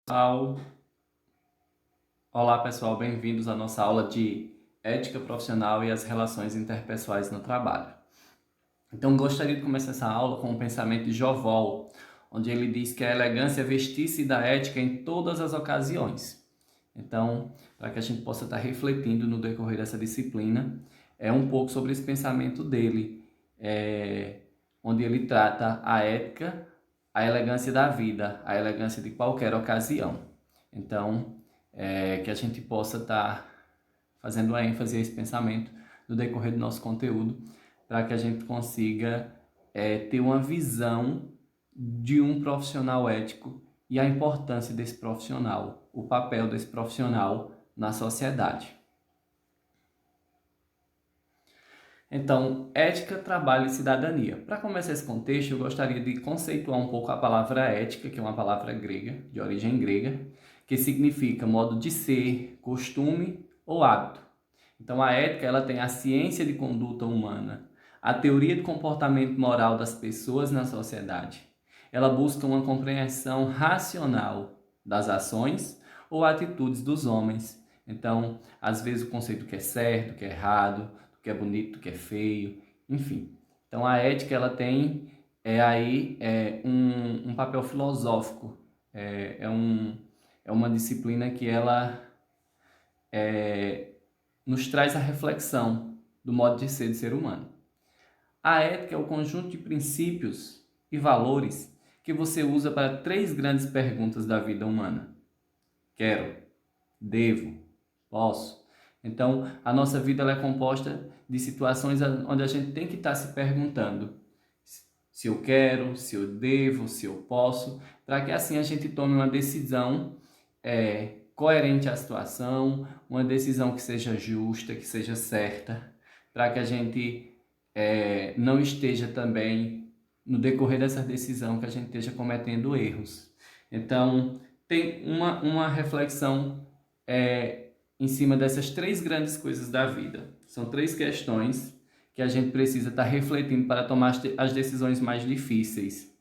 Pessoal. Olá pessoal, bem-vindos à nossa aula de Ética Profissional e as Relações Interpessoais no Trabalho. Então gostaria de começar essa aula com o pensamento de Jovol, onde ele diz que a elegância é vestir-se da ética em todas as ocasiões. Então, para que a gente possa estar refletindo no decorrer dessa disciplina, é um pouco sobre esse pensamento dele, onde ele trata a ética, a elegância da vida, a elegância de qualquer ocasião. Então, que a gente possa estar fazendo a ênfase a esse pensamento no decorrer do nosso conteúdo, para que a gente consiga ter uma visão de um profissional ético e a importância desse profissional, o papel desse profissional na sociedade. Então, ética, trabalho e cidadania. Para começar esse contexto, eu gostaria de conceituar um pouco a palavra ética, que é uma palavra grega, de origem grega, que significa modo de ser, costume ou hábito. Então, a ética ela tem a ciência de conduta humana, a teoria do comportamento moral das pessoas na sociedade. Ela busca uma compreensão racional das ações ou atitudes dos homens. Então, às vezes o conceito do que é certo, do que é errado, do que é bonito, do que é feio, enfim. Então, a ética ela tem um papel filosófico, é uma disciplina que ela nos traz a reflexão do modo de ser do ser humano. A ética é o conjunto de princípios e valores que você usa para três grandes perguntas da vida humana. Quero, devo, posso. Então, a nossa vida ela é composta de situações onde a gente tem que estar se perguntando se eu quero, se eu devo, se eu posso, para que assim a gente tome uma decisão coerente à situação, uma decisão que seja justa, que seja certa, para que a gente não esteja também, no decorrer dessa decisão, que a gente esteja cometendo erros. Então, tem uma reflexão em cima dessas três grandes coisas da vida. São três questões que a gente precisa estar refletindo para tomar as decisões mais difíceis.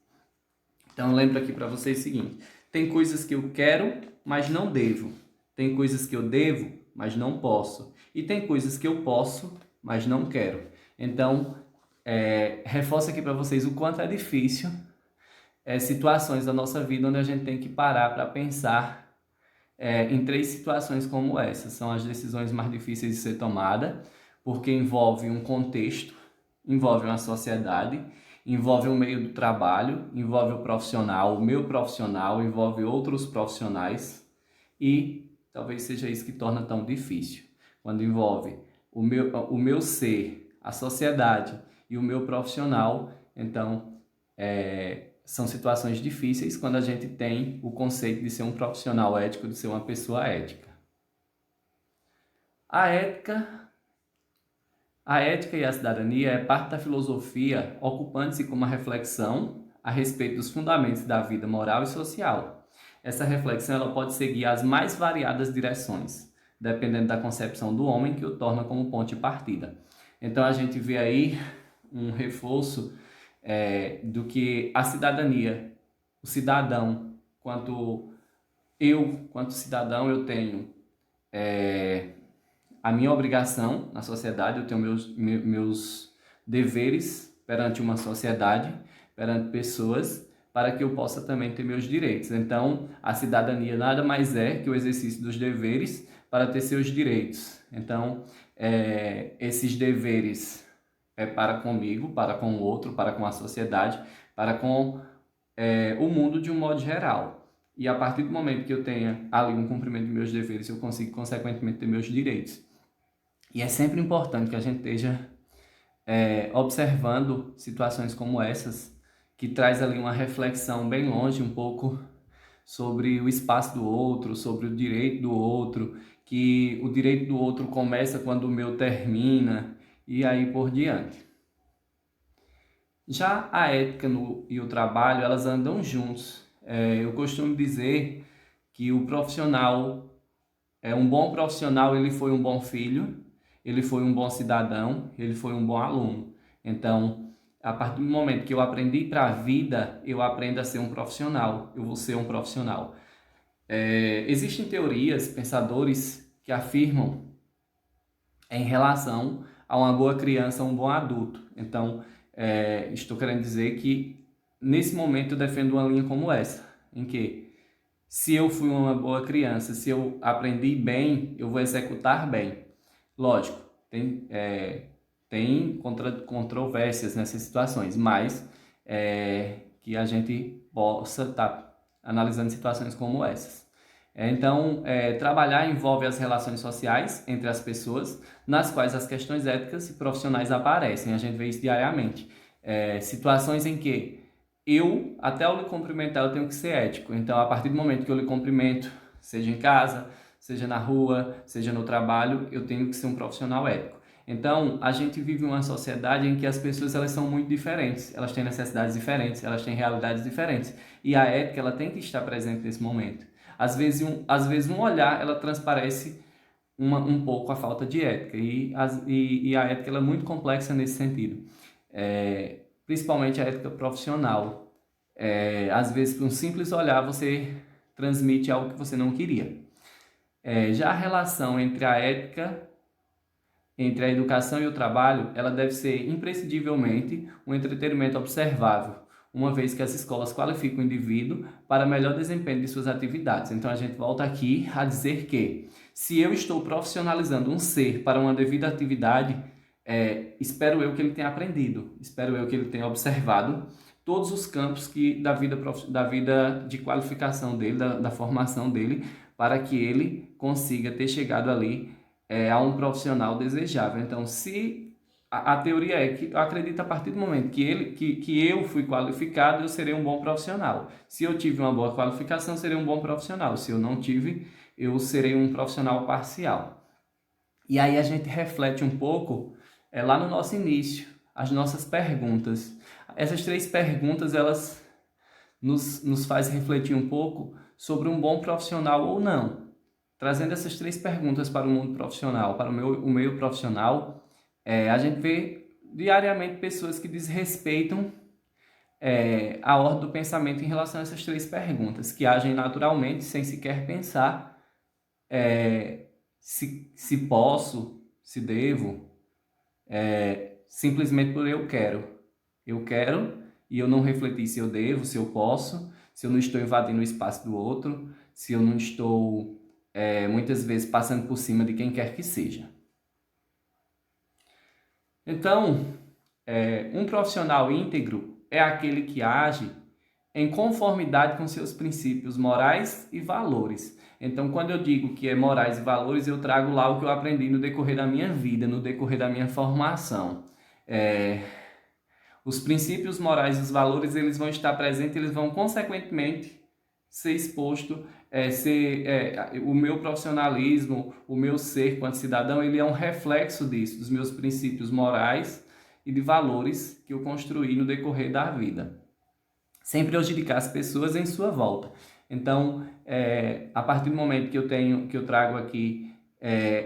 Então, lembro aqui para vocês o seguinte: tem coisas que eu quero, mas não devo. Tem coisas que eu devo, mas não posso. E tem coisas que eu posso, mas não quero. Então, reforço aqui para vocês o quanto é difícil situações da nossa vida onde a gente tem que parar para pensar em três situações como essas. São as decisões mais difíceis de ser tomada, porque envolve um contexto, envolve uma sociedade, envolve o meio do trabalho, envolve o profissional, o meu profissional, envolve outros profissionais e talvez seja isso que torna tão difícil. Quando envolve o meu ser, a sociedade e o meu profissional, então são situações difíceis quando a gente tem o conceito de ser um profissional ético, de ser uma pessoa ética. A ética e a cidadania é parte da filosofia, ocupando-se com uma reflexão a respeito dos fundamentos da vida moral e social. Essa reflexão ela pode seguir as mais variadas direções, dependendo da concepção do homem que o torna como ponto de partida. Então a gente vê aí um reforço do que a cidadania, o cidadão, quanto cidadão, eu tenho a minha obrigação na sociedade, eu tenho meus deveres perante uma sociedade, perante pessoas, para que eu possa também ter meus direitos. Então, a cidadania nada mais é que o exercício dos deveres para ter seus direitos. Então, esses deveres para comigo, para com o outro, para com a sociedade, para com o mundo de um modo geral. E a partir do momento que eu tenha ali um cumprimento de meus deveres, eu consigo, consequentemente, ter meus direitos. E é sempre importante que a gente esteja observando situações como essas, que traz ali uma reflexão bem longe um pouco sobre o espaço do outro, sobre o direito do outro, que o direito do outro começa quando o meu termina, e aí por diante. Já a ética e o trabalho, elas andam juntos. Eu costumo dizer que o profissional, um bom profissional, ele foi um bom filho, ele foi um bom cidadão, ele foi um bom aluno. Então, a partir do momento que eu aprendi para a vida, eu aprendo a ser um profissional, eu vou ser um profissional. Existem teorias, pensadores que afirmam em relação a uma boa criança, um bom adulto. Então, estou querendo dizer que nesse momento eu defendo uma linha como essa, em que se eu fui uma boa criança, se eu aprendi bem, eu vou executar bem. Lógico, tem controvérsias nessas situações, mas que a gente possa estar analisando situações como essas. Então, trabalhar envolve as relações sociais entre as pessoas, nas quais as questões éticas e profissionais aparecem. A gente vê isso diariamente. Situações em que até ao lhe cumprimentar, eu tenho que ser ético. Então, a partir do momento que eu lhe cumprimento, seja em casa, seja na rua, seja no trabalho, eu tenho que ser um profissional ético. Então, a gente vive uma sociedade em que as pessoas elas são muito diferentes, elas têm necessidades diferentes, elas têm realidades diferentes. E a ética ela tem que estar presente nesse momento. Às vezes um olhar ela transparece um pouco a falta de ética. E a ética ela é muito complexa nesse sentido. Principalmente a ética profissional. Às vezes, com um simples olhar, você transmite algo que você não queria. Já a relação entre a ética, entre a educação e o trabalho, ela deve ser imprescindivelmente um entretenimento observável, uma vez que as escolas qualificam o indivíduo para melhor desempenho de suas atividades. Então, a gente volta aqui a dizer que, se eu estou profissionalizando um ser para uma devida atividade, espero eu que ele tenha aprendido, espero eu que ele tenha observado todos os campos da vida de qualificação dele, da formação dele, para que ele consiga ter chegado ali a um profissional desejável. Então, se a teoria é que eu acredito a partir do momento que eu fui qualificado, eu serei um bom profissional. Se eu tive uma boa qualificação, eu serei um bom profissional. Se eu não tive, eu serei um profissional parcial. E aí a gente reflete um pouco lá no nosso início, as nossas perguntas. Essas 3 perguntas, elas nos fazem refletir um pouco sobre um bom profissional ou não. Trazendo essas 3 perguntas para o mundo profissional, para o meio profissional, a gente vê diariamente pessoas que desrespeitam a ordem do pensamento em relação a essas 3 perguntas, que agem naturalmente, sem sequer pensar se posso, se devo, simplesmente por eu quero. Eu quero e eu não refleti se eu devo, se eu posso, se eu não estou invadindo o espaço do outro, se eu não estou, muitas vezes, passando por cima de quem quer que seja. Então, um profissional íntegro é aquele que age em conformidade com seus princípios morais e valores. Então, quando eu digo que é morais e valores, eu trago lá o que eu aprendi no decorrer da minha vida, no decorrer da minha formação. Os princípios morais e os valores, eles vão estar presentes, eles vão, consequentemente, ser exposto, o meu profissionalismo, o meu ser quanto cidadão, ele é um reflexo disso, dos meus princípios morais e de valores que eu construí no decorrer da vida, sem prejudicar as pessoas em sua volta. Então, a partir do momento que eu trago aqui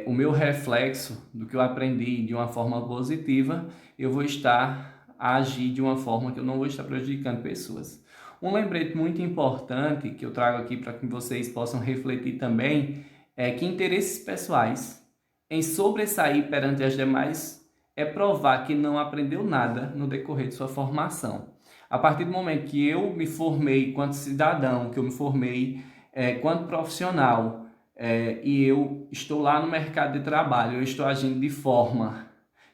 o meu reflexo do que eu aprendi de uma forma positiva, eu vou estar a agir de uma forma que eu não vou estar prejudicando pessoas. Um lembrete muito importante que eu trago aqui para que vocês possam refletir também é que interesses pessoais em sobressair perante as demais é provar que não aprendeu nada no decorrer de sua formação. A partir do momento que eu me formei enquanto cidadão, que eu me formei enquanto profissional, e eu estou lá no mercado de trabalho, eu estou agindo de forma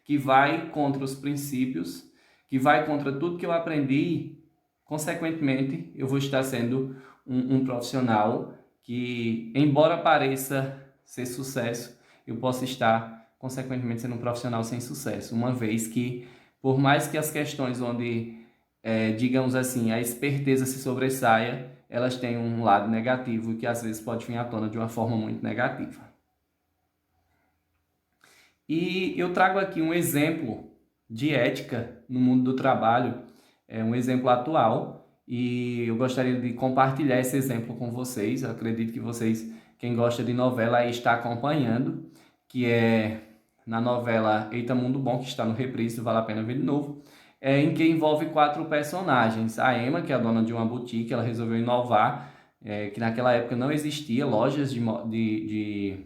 que vai contra os princípios, que vai contra tudo que eu aprendi, consequentemente, eu vou estar sendo um profissional que, embora pareça ser sucesso, eu posso estar, consequentemente, sendo um profissional sem sucesso, uma vez que, por mais que as questões onde, digamos assim, a esperteza se sobressaia, elas têm um lado negativo e que às vezes pode vir à tona de uma forma muito negativa. E eu trago aqui um exemplo de ética no mundo do trabalho, um exemplo atual, e eu gostaria de compartilhar esse exemplo com vocês. Eu acredito que vocês, quem gosta de novela, aí está acompanhando, que é na novela Eita Mundo Bom, que está no Reprise, vale a pena ver de novo, em que envolve 4 personagens. A Emma, que é a dona de uma boutique, ela resolveu inovar que naquela época não existia lojas de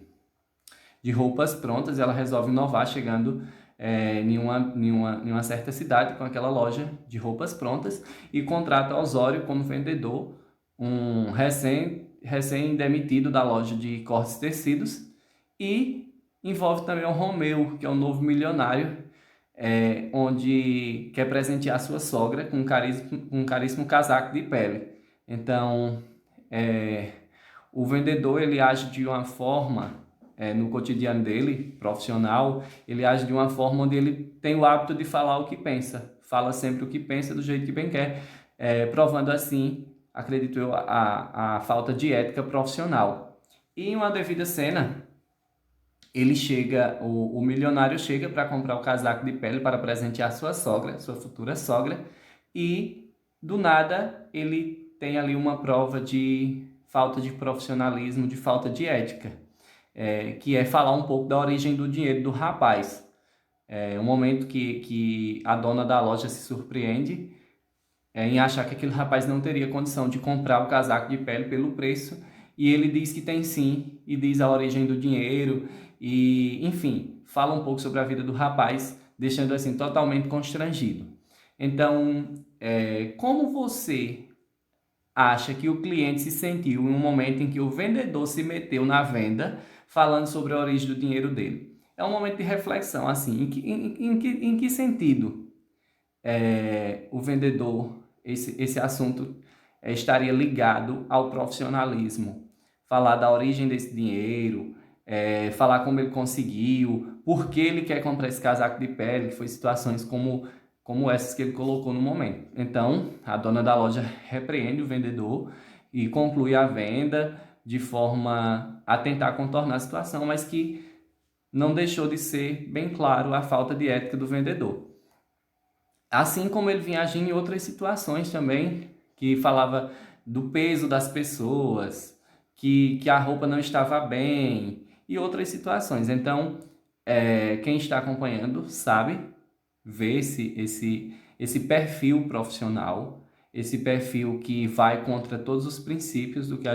roupas prontas, e ela resolve inovar chegando em uma certa cidade com aquela loja de roupas prontas e contrata Osório como vendedor, um recém-demitido da loja de cortes e tecidos, e envolve também o Romeu, que é um novo milionário, onde quer presentear sua sogra com um caríssimo casaco de pele. Então, o vendedor ele age de uma forma, no cotidiano dele, profissional, ele age de uma forma onde ele tem o hábito de falar o que pensa, fala sempre o que pensa do jeito que bem quer, provando assim, acredito eu, a falta de ética profissional. E em uma devida cena, o milionário chega para comprar o casaco de pele para presentear sua sogra, sua futura sogra, e do nada ele tem ali uma prova de falta de profissionalismo, de falta de ética, que é falar um pouco da origem do dinheiro do rapaz. Um momento que a dona da loja se surpreende em achar que aquele rapaz não teria condição de comprar o casaco de pele pelo preço, e ele diz que tem sim, e diz a origem do dinheiro, e enfim, fala um pouco sobre a vida do rapaz, deixando assim totalmente constrangido. Então, como você acha que o cliente se sentiu em um momento em que o vendedor se meteu na venda, falando sobre a origem do dinheiro dele? É um momento de reflexão, assim, em que sentido o vendedor, esse assunto estaria ligado ao profissionalismo? Falar da origem desse dinheiro, falar como ele conseguiu, por que ele quer comprar esse casaco de pele, que foi situações como essas que ele colocou no momento. Então, a dona da loja repreende o vendedor e conclui a venda de forma a tentar contornar a situação, mas que não deixou de ser bem claro a falta de ética do vendedor. Assim como ele vinha agindo em outras situações também, que falava do peso das pessoas, que a roupa não estava bem e outras situações. Então, quem está acompanhando sabe, vê esse perfil profissional, esse perfil que vai contra todos os princípios do que a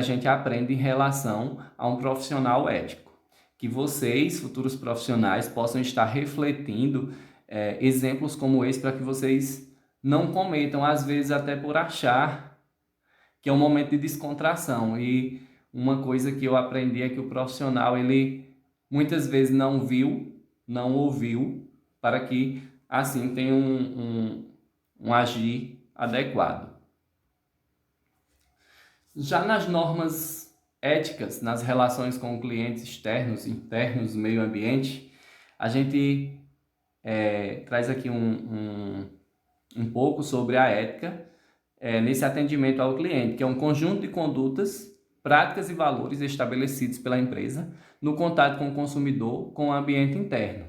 gente aprende em relação a um profissional ético. Que vocês, futuros profissionais, possam estar refletindo exemplos como esse para que vocês não cometam, às vezes até por achar que é um momento de descontração. E uma coisa que eu aprendi é que o profissional, ele muitas vezes não viu, não ouviu, para que assim tenha um agir adequado. Já nas normas éticas, nas relações com clientes externos, internos, meio ambiente, a gente traz aqui um pouco sobre a ética nesse atendimento ao cliente, que é um conjunto de condutas, práticas e valores estabelecidos pela empresa no contato com o consumidor, com o ambiente interno.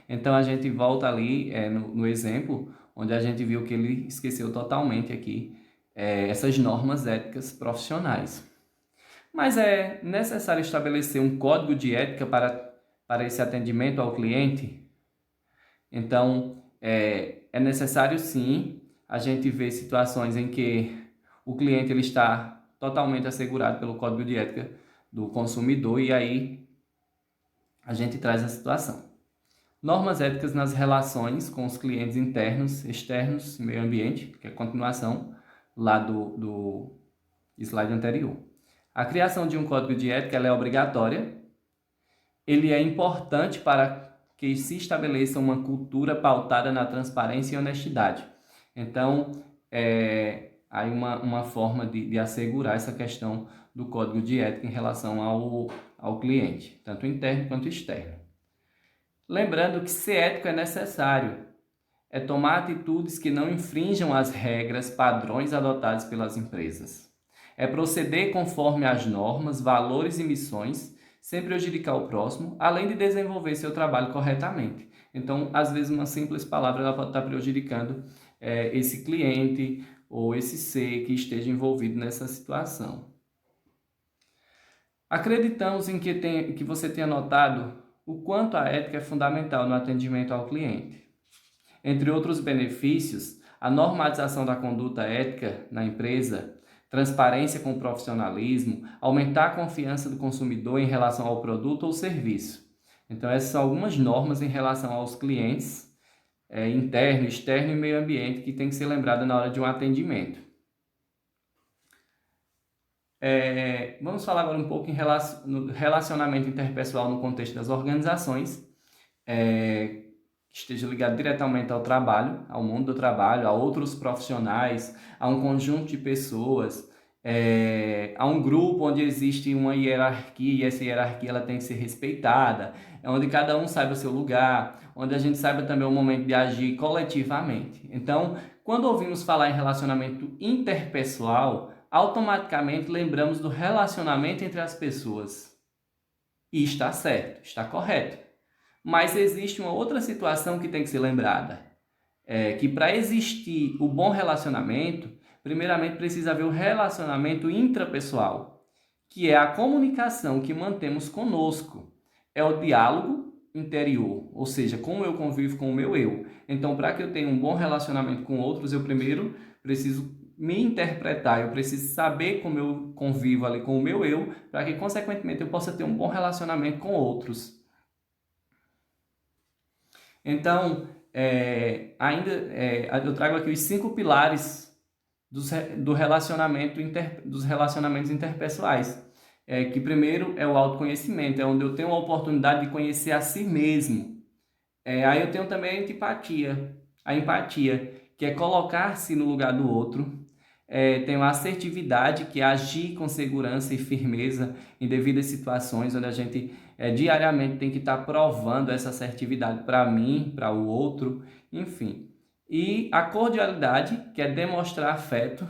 Então a gente volta ali no exemplo, onde a gente viu que ele esqueceu totalmente aqui essas normas éticas profissionais. Mas é necessário estabelecer um código de ética para esse atendimento ao cliente? Então, é necessário sim a gente ver situações em que o cliente ele está totalmente assegurado pelo código de ética do consumidor, e aí a gente traz a situação. Normas éticas nas relações com os clientes internos, externos, meio ambiente, que é a continuação lá do slide anterior. A criação de um código de ética ela é obrigatória. Ele é importante para que se estabeleça uma cultura pautada na transparência e honestidade. Então, aí uma forma de assegurar essa questão do código de ética em relação ao cliente, tanto interno quanto externo. Lembrando que ser ético é necessário, é tomar atitudes que não infringam as regras, padrões adotados pelas empresas. É proceder conforme as normas, valores e missões, sem prejudicar o próximo, além de desenvolver seu trabalho corretamente. Então, às vezes, uma simples palavra ela pode estar prejudicando esse cliente ou esse ser que esteja envolvido nessa situação. Acreditamos em que você tenha notado o quanto a ética é fundamental no atendimento ao cliente. Entre outros benefícios, a normalização da conduta ética na empresa transparência com profissionalismo, aumentar a confiança do consumidor em relação ao produto ou serviço. Então, essas são algumas normas em relação aos clientes, interno, externo e meio ambiente, que tem que ser lembrada na hora de um atendimento. Vamos falar agora um pouco no relacionamento interpessoal no contexto das organizações, que esteja ligado diretamente ao trabalho, ao mundo do trabalho, a outros profissionais, a um conjunto de pessoas, a um grupo onde existe uma hierarquia e essa hierarquia ela tem que ser respeitada, onde cada um saiba o seu lugar, onde a gente saiba também o momento de agir coletivamente. Então, quando ouvimos falar em relacionamento interpessoal, automaticamente lembramos do relacionamento entre as pessoas. E está certo, está correto. Mas existe uma outra situação que tem que ser lembrada. Que para existir o bom relacionamento, primeiramente precisa haver o relacionamento intrapessoal, que é a comunicação que mantemos conosco. É o diálogo interior, ou seja, como eu convivo com o meu eu. Então, para que eu tenha um bom relacionamento com outros, eu primeiro preciso me interpretar, eu preciso saber como eu convivo ali com o meu eu, para que, consequentemente, eu possa ter um bom relacionamento com outros. Então, eu trago aqui os 5 pilares dos relacionamentos interpessoais. Que primeiro é o autoconhecimento, é onde eu tenho a oportunidade de conhecer a si mesmo. Aí eu tenho também a empatia, que é colocar-se no lugar do outro. Tenho a assertividade, que é agir com segurança e firmeza em devidas situações, onde a gente diariamente tem que estar provando essa assertividade para mim, para o outro, enfim. E a cordialidade, que é demonstrar afeto,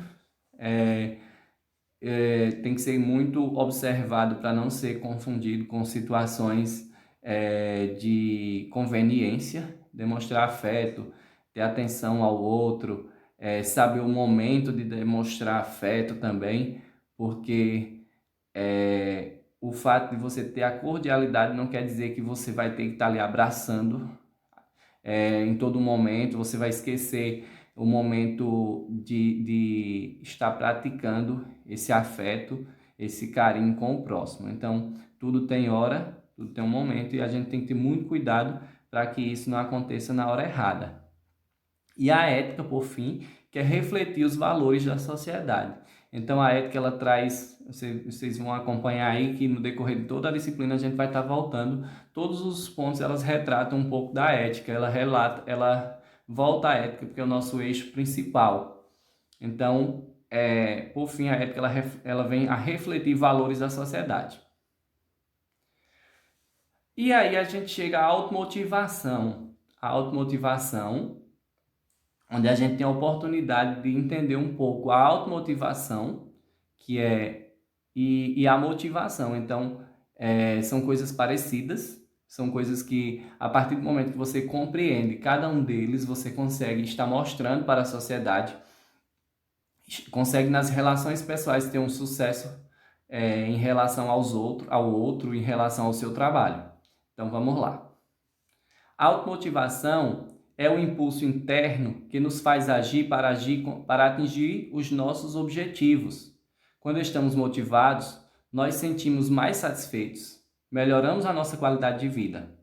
tem que ser muito observado para não ser confundido com situações de conveniência, demonstrar afeto, ter atenção ao outro, saber o momento de demonstrar afeto também, porque o fato de você ter a cordialidade não quer dizer que você vai ter que estar ali abraçando em todo momento, você vai esquecer o momento de estar praticando esse afeto, esse carinho com o próximo. Então, tudo tem hora, tudo tem um momento e a gente tem que ter muito cuidado para que isso não aconteça na hora errada. E a ética, por fim, que é refletir os valores da sociedade. Então, a ética, ela traz, vocês vão acompanhar aí que no decorrer de toda a disciplina a gente vai estar voltando, todos os pontos elas retratam um pouco da ética, ela volta à ética, porque é o nosso eixo principal. Então, por fim, a ética ela vem a refletir valores da sociedade. E aí a gente chega à automotivação. A automotivação, onde a gente tem a oportunidade de entender um pouco a automotivação, que e a motivação. Então, são coisas parecidas, são coisas que, a partir do momento que você compreende cada um deles, você consegue estar mostrando para a sociedade, consegue nas relações pessoais ter um sucesso em relação ao outro, em relação ao seu trabalho. Então, vamos lá. A automotivação é o impulso interno que nos faz agir para atingir os nossos objetivos. Quando estamos motivados, nós sentimos mais satisfeitos, melhoramos a nossa qualidade de vida.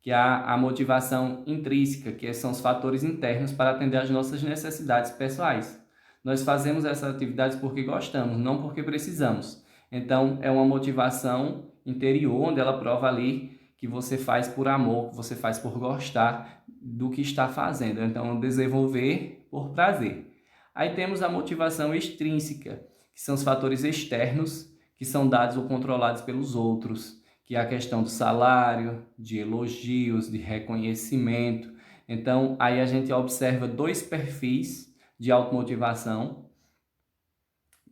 Que há a motivação intrínseca, que são os fatores internos para atender às nossas necessidades pessoais. Nós fazemos essas atividades porque gostamos, não porque precisamos. Então, é uma motivação interior, onde ela prova ali que você faz por amor, que você faz por gostar do que está fazendo. Então, desenvolver por prazer. Aí temos a motivação extrínseca, que são os fatores externos, que são dados ou controlados pelos outros, que é a questão do salário, de elogios, de reconhecimento. Então, aí a gente observa 2 perfis de automotivação,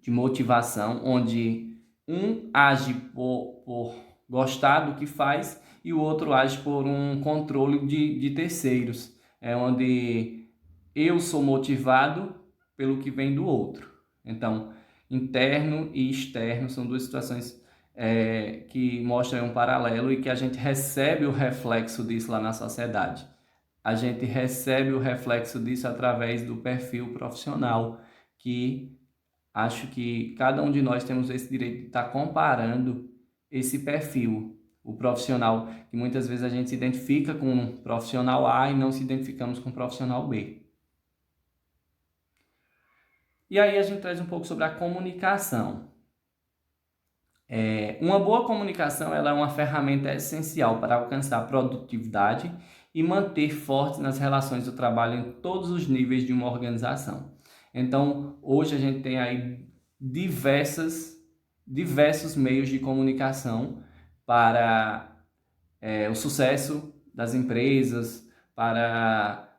de motivação, onde um age por gostar do que faz e o outro age por um controle de terceiros. É onde eu sou motivado pelo que vem do outro. Então, interno e externo são 2 situações que mostram um paralelo e que a gente recebe o reflexo disso lá na sociedade. A gente recebe o reflexo disso através do perfil profissional que acho que cada um de nós temos esse direito de estar comparando esse perfil, o profissional, que muitas vezes a gente se identifica com o profissional A e não se identificamos com o profissional B. E aí a gente traz um pouco sobre a comunicação. Uma boa comunicação ela é uma ferramenta essencial para alcançar produtividade e manter fortes nas relações do trabalho em todos os níveis de uma organização. Então, hoje a gente tem aí diversos meios de comunicação para o sucesso das empresas, para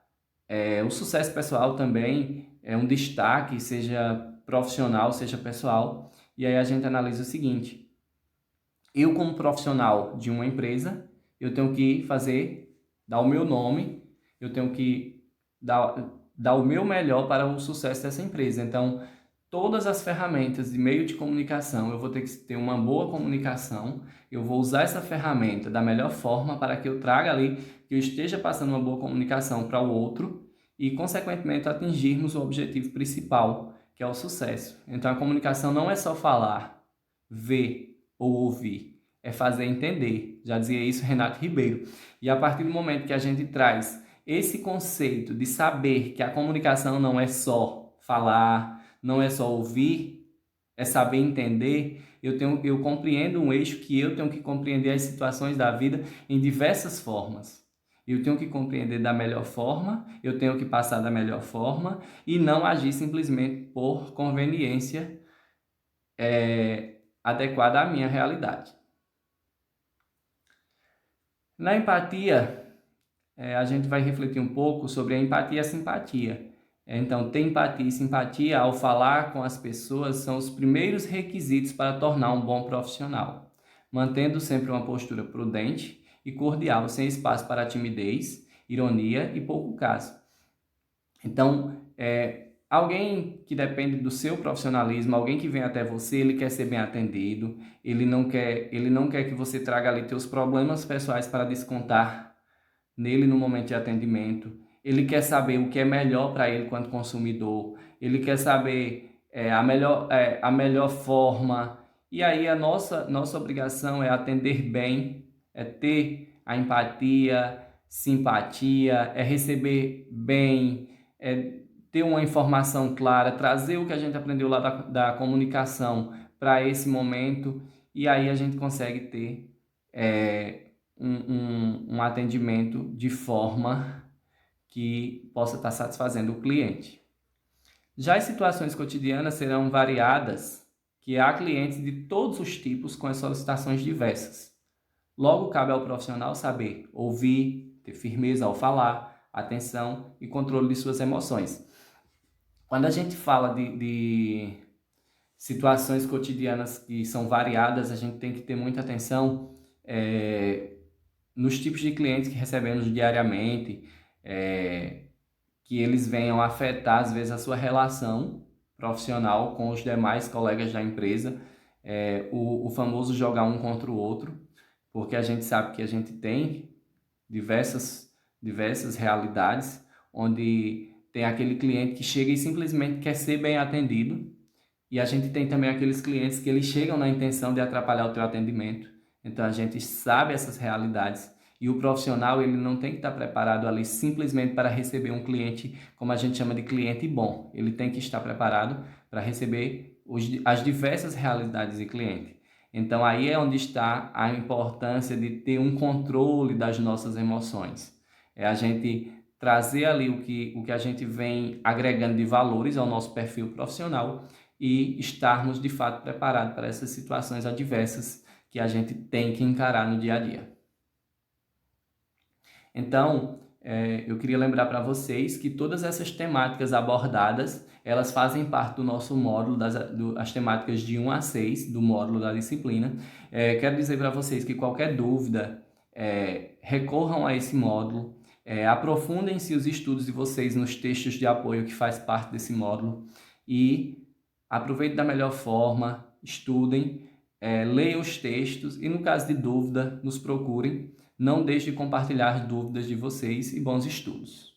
o sucesso pessoal também, um destaque, seja profissional, seja pessoal. E aí a gente analisa o seguinte: eu como profissional de uma empresa, eu tenho que dar o meu nome, eu tenho que dar o meu melhor para o sucesso dessa empresa. Então, todas as ferramentas de meio de comunicação, eu vou ter que ter uma boa comunicação, eu vou usar essa ferramenta da melhor forma para que eu traga ali, que eu esteja passando uma boa comunicação para o outro e, consequentemente, atingirmos o objetivo principal, que é o sucesso. Então, a comunicação não é só falar, ver ou ouvir, é fazer entender. Já dizia isso Renato Ribeiro. E a partir do momento que a gente traz esse conceito de saber que a comunicação não é só falar, não é só ouvir, é saber entender, eu compreendo um eixo que eu tenho que compreender as situações da vida em diversas formas. Eu tenho que compreender da melhor forma, eu tenho que passar da melhor forma e não agir simplesmente por conveniência adequada à minha realidade. Na empatia, a gente vai refletir um pouco sobre a empatia e a simpatia. Então, ter empatia e simpatia ao falar com as pessoas são os primeiros requisitos para tornar um bom profissional, mantendo sempre uma postura prudente e cordial, sem espaço para timidez, ironia e pouco caso. Então, alguém que depende do seu profissionalismo, alguém que vem até você, ele quer ser bem atendido, ele não quer que você traga ali teus problemas pessoais para descontar nele no momento de atendimento. Ele quer saber o que é melhor para ele quanto consumidor, ele quer saber a melhor forma. E aí a nossa obrigação é atender bem, é ter a empatia, simpatia, é receber bem, é ter uma informação clara, trazer o que a gente aprendeu lá da comunicação para esse momento, e aí a gente consegue ter um atendimento de forma que possa estar satisfazendo o cliente. Já as situações cotidianas serão variadas, que há clientes de todos os tipos com as solicitações diversas. Logo, cabe ao profissional saber ouvir, ter firmeza ao falar, atenção e controle de suas emoções. Quando a gente fala de situações cotidianas que são variadas, a gente tem que ter muita atenção nos tipos de clientes que recebemos diariamente, que eles venham afetar, às vezes, a sua relação profissional com os demais colegas da empresa, o famoso jogar um contra o outro, porque a gente sabe que a gente tem diversas realidades, onde tem aquele cliente que chega e simplesmente quer ser bem atendido, e a gente tem também aqueles clientes que eles chegam na intenção de atrapalhar o teu atendimento. Então a gente sabe essas realidades e o profissional ele não tem que estar preparado ali simplesmente para receber um cliente, como a gente chama de cliente bom. Ele tem que estar preparado para receber as diversas realidades de cliente. Então aí é onde está a importância de ter um controle das nossas emoções. É a gente trazer ali o que a gente vem agregando de valores ao nosso perfil profissional e estarmos de fato preparados para essas situações adversas que a gente tem que encarar no dia a dia. Então, eu queria lembrar para vocês que todas essas temáticas abordadas, elas fazem parte do nosso módulo, as temáticas de 1 a 6 do módulo da disciplina. Quero dizer para vocês que qualquer dúvida, recorram a esse módulo, aprofundem-se os estudos de vocês nos textos de apoio que faz parte desse módulo e aproveitem da melhor forma, estudem, leiam os textos e, no caso de dúvida, nos procurem. Não deixe de compartilhar dúvidas de vocês e bons estudos.